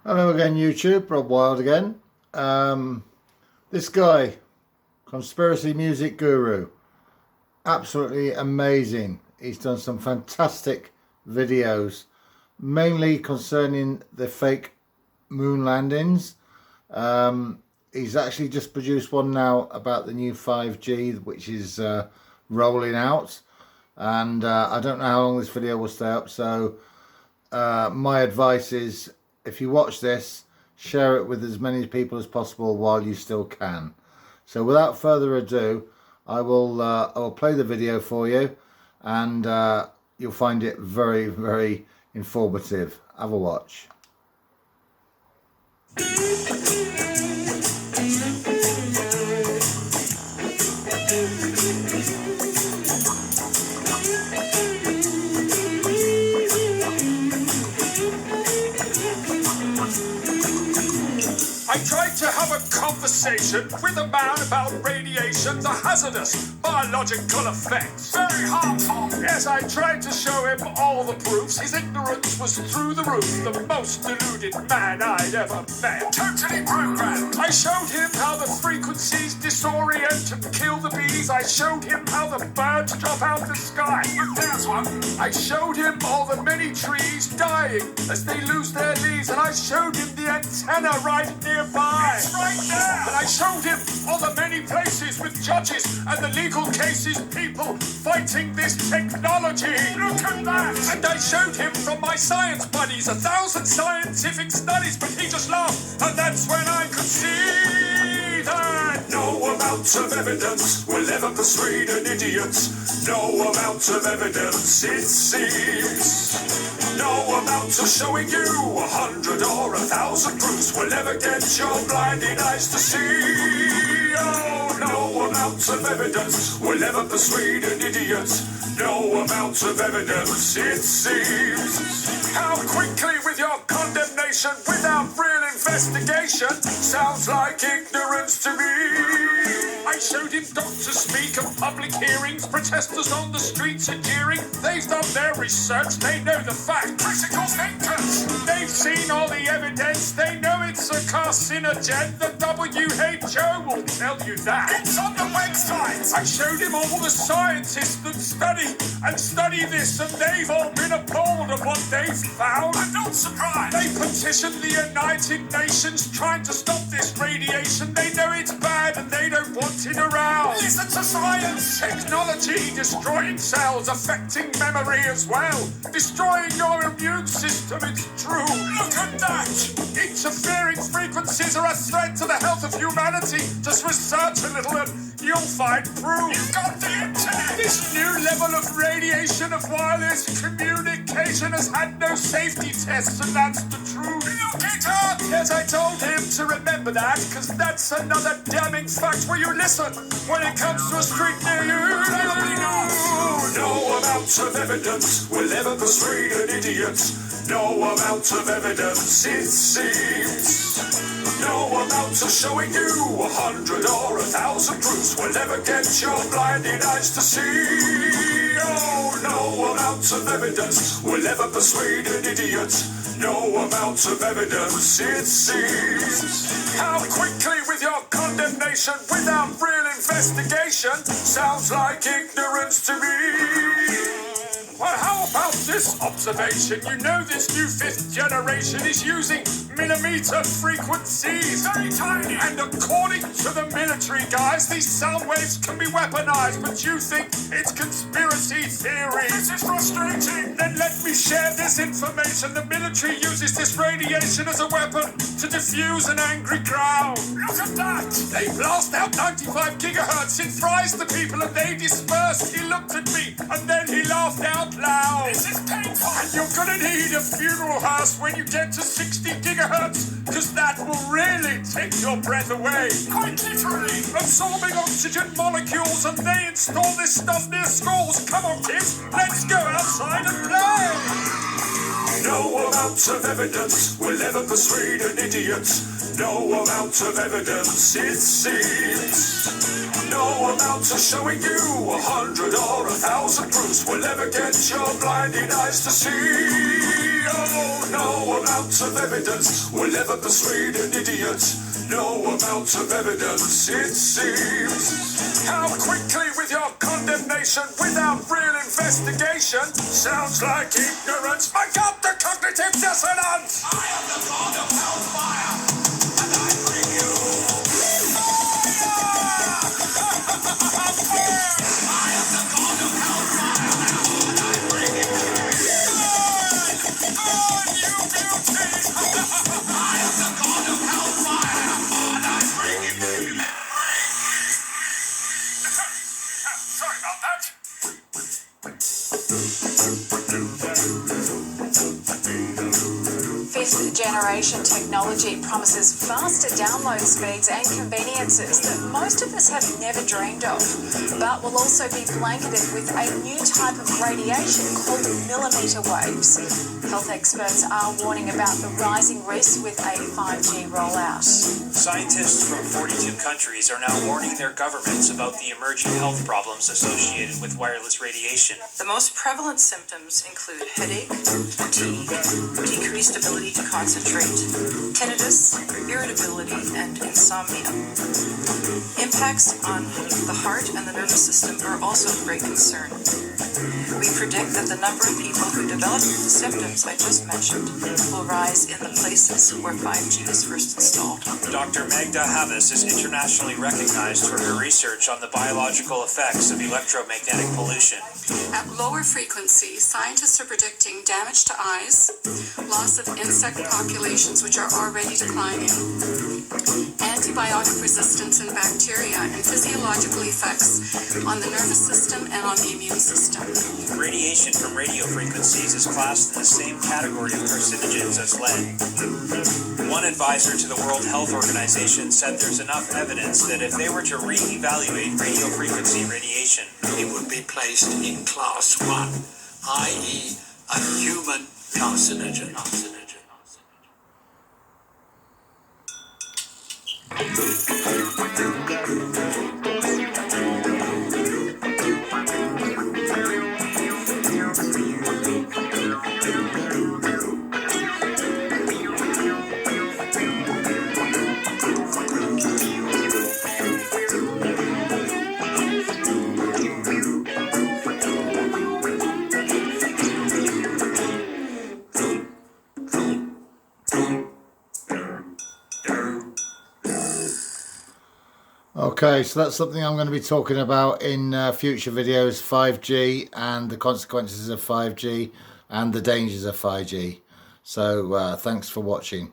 Hello again, YouTube. Rob Wild again. This guy, Conspiracy Music Guru, absolutely amazing. He's done some fantastic videos, mainly concerning the fake moon landings. He's actually just produced one now about the new 5G, which is rolling out. And I don't know how long this video will stay up, so my advice is, if you watch this, share it with as many people as possible while you still can. So without further ado, I will play the video for you, and you'll find it very, very informative. Have a watch. I tried to have a conversation with a man about radiation, the hazardous biological effects. Very harmful. Yes, I tried to show him all the proofs. His ignorance was through the roof. The most deluded man I'd ever met. Totally programmed. I showed him how the frequencies disorient and kill the bees. I showed him how the birds drop out the sky. There's one. I showed him all the many trees dying as they lose their leaves. And I showed him the antenna right nearby. It's right there. And I showed him all the many places with judges and the legal cases, people fighting this technology. Look at that. And I showed him from my science buddies 1,000 scientific studies, but he just laughed. And that's when I could see that no amount of evidence will ever persuade an idiot. No amount of evidence, it seems. No amount of showing you 100 or 1,000 proofs will ever get your blinding eyes to see. Oh, no amount of evidence will ever persuade an idiot. No amount of evidence, it seems. How quickly with your condemnation without real investigation sounds like ignorance to me. I showed him doctors speak at public hearings, protesters on the streets are jeering. They've done their research, they know the fact. Critical thinkers, they've seen all the evidence, they know it's a carcinogen. The WHO will tell you that. It's on the website. I showed him all the scientists that study this, and they've all been appalled at what they've found. I'm not surprised. They petitioned the United Nations trying to stop this radiation. They know it's bad and they don't want it around. Listen to science. Technology destroying cells, affecting memory as well, destroying your immune system. It's true. Look at that. Interfering frequencies are a threat to the health of humanity. Just research a little and you'll find proof. You've got the internet. This new level of radiation of wireless communication has had no safety tests, and that's the truth. Look it up. Yes, I told him to remember that, because that's another damning fact. Will you listen when it comes to a street near you? Probably not. No amount of evidence will ever persuade an idiot. No amount of evidence, it seems. No amount of showing you 100 or 1,000 proofs will ever get your blinding eyes to see. Oh, no amount of evidence will ever persuade an idiot. No amount of evidence, it seems. How quickly with your condemnation without real investigation sounds like ignorance to me. Well, how about this observation? You know this new 5th generation is using millimeter frequencies. Very tiny. And according to the military guys, these sound waves can be weaponized, but you think it's conspiracy theory. This is frustrating. Then let me share this information. The military uses this radiation as a weapon to diffuse an angry crowd. Look at that. They blast out 95 gigahertz. It fries the people and they disperse. He looked at me and then he laughed out loud. This is painful. And you're gonna need a funeral hearse when you get to 60 gigahertz, because that will really take your breath away. Quite literally. Absorbing oxygen molecules, and they install this stuff near schools. Come on, kids, let's go outside and play. No amount of evidence will ever persuade an idiot. No amount of evidence, it seems. No amount of showing you 100 or 1,000 proofs will ever get your blinding eyes to see. Oh, No amount of evidence will ever persuade an idiot. No amount of evidence, it seems. How quickly with your condemnation without real investigation? Sounds like ignorance. I got the cognitive dissonance. I am the god of hellfire, and I bring you fire. I am the god of hellfire, and I bring you burn, you beauty. I am the god of hellfire, and I bring you. Sorry about that. Fifth generation technology promises faster download speeds and conveniences that most of us have never dreamed of, but will also be blanketed with a new type of radiation called millimeter waves. Health experts are warning about the rising risk with a 5G rollout. Scientists from 42 countries are now warning their governments about the emerging health problems associated with wireless radiation. The most prevalent symptoms include headache, fatigue, decreased ability to concentrate, tinnitus, irritability, and insomnia. Impacts on the heart and the nervous system are also of great concern. We predict that the number of people who develop the symptoms I just mentioned will rise in the places where 5G is first installed. Dr. Magda Havas is internationally recognized for her research on the biological effects of electromagnetic pollution. At lower frequencies, scientists are predicting damage to eyes, loss of insect populations which are already declining, antibiotic resistance in bacteria, and physiological effects on the nervous system and on the immune system. Radiation from radio frequencies is classed in the same category of carcinogens as lead. One advisor to the World Health Organization said there's enough evidence that if they were to re-evaluate radio frequency radiation, it would be placed in class 1, i.e. a human carcinogen. Okay, so that's something I'm going to be talking about in future videos, 5G and the consequences of 5G and the dangers of 5G. So thanks for watching.